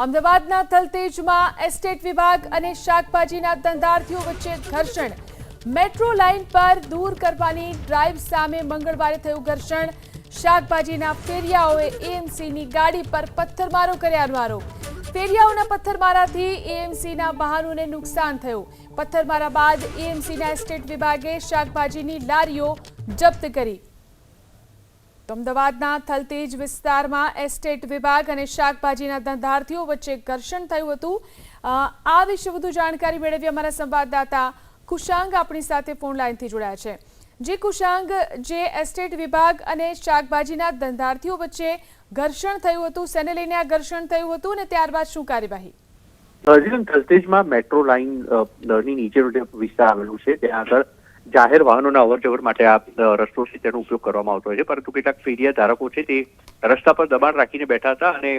અમદાવાદના થલતેજમાં એસ્ટેટ વિભાગ અને શાકભાજીના ધંધાર્થીઓ વચ્ચે ઘર્ષણ. મેટ્રો લાઇન પર દૂર કરવાની ડ્રાઈવ સામે મંગળવારે થયું ઘર્ષણ. શાકભાજીના ફેરિયાઓએ એએમસીની ગાડી પર પથ્થરમારો કર્યાનો આરોપ. ફેરિયાઓના પથ્થરમારાથી એએમસીના વાહનોને નુકસાન થયું. પથ્થરમારા બાદ એએમસીના એસ્ટેટ વિભાગે શાકભાજીની લારીઓ જપ્ત કરી. અમદાવાદના થલતેજ વિસ્તારમાં એસ્ટેટ વિભાગ અને શાકભાજીના ધંધાર્થીઓ વચ્ચે ઘર્ષણ થયું હતું. આ વિશે વધુ જાણકારી મેળવી અમારા સંવાદદાતા કુશાંગ આપણી સાથે ફોન લાઈનથી જોડાયા છે. જે કુશાંગ, જે એસ્ટેટ વિભાગ અને શાકભાજીના ધંધાર્થીઓ વચ્ચે ઘર્ષણ થયું હતું, શેને લઈને આ ઘર્ષણ થયું હતું અને ત્યારબાદ શું કાર્યવાહી? થલતેજમાં મેટ્રો લાઇન ની નીચેનો જે વિસ્તાર આવેલું છે ત્યાં આગળ જાહેર વાહનોના અવરજવર માટે આ રસ્તો છે તેનો ઉપયોગ કરવામાં આવતો હોય છે, પરંતુ કેટલાક ફેરિયા ધારકો છે તે રસ્તા પર દબાણ રાખીને બેઠા હતા અને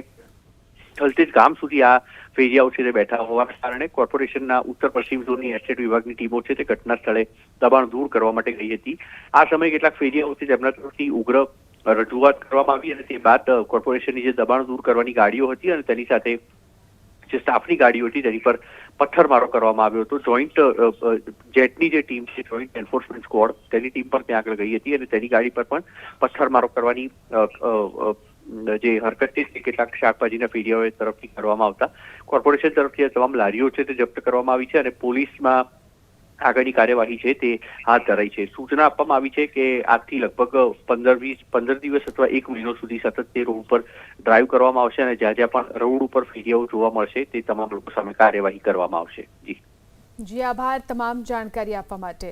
થલતેજ ગામ સુધી આ ફેરિયાઓ છે તે બેઠા હોવાના કારણે કોર્પોરેશનના ઉત્તર પશ્ચિમ ઝોનની એસ્ટેટ વિભાગની ટીમો છે તે ઘટના સ્થળે દબાણ દૂર કરવા માટે ગઈ હતી. આ સમયે કેટલાક ફેરિયાઓ છે તેમના તરફથી ઉગ્ર રજૂઆત કરવામાં આવી અને તે બાદ કોર્પોરેશનની જે દબાણ દૂર કરવાની ગાડીઓ હતી અને તેની સાથે જે સ્ટાફની ગાડીઓ હતી તેની પર પથ્થરમારો કરવામાં આવ્યો હતો. જોઈન્ટ જેટની જે ટીમ છે, જોઈન્ટ એન્ફોર્સમેન્ટ સ્ક્વોડ, તેની ટીમ પણ ત્યાં આગળ ગઈ હતી અને તેની ગાડી પર પણ પથ્થરમારો કરવાની જે હરકત છે તે કેટલાક શાકભાજીના ફેરિયાઓ તરફથી કરવામાં આવતા કોર્પોરેશન તરફથી આ તમામ લારીઓ છે તે જપ્ત કરવામાં આવી છે અને પોલીસમાં આગળની કાર્યવાહી છે તે હાથ ધરાઈ છે. સૂચના આપવામાં આવી છે કે આજથી લગભગ 15 દિવસ અથવા 1 મહિનો સુધી સતત તે રોડ ઉપર ડ્રાઈવ કરવામાં આવશે અને જ્યાં જ્યાં પણ રોડ ઉપર ફેરિયાઓ જોવા મળશે તે તમામ લોકો સામે કાર્યવાહી કરવામાં આવશે. જી આભાર તમામ જાણકારી આપવા માટે.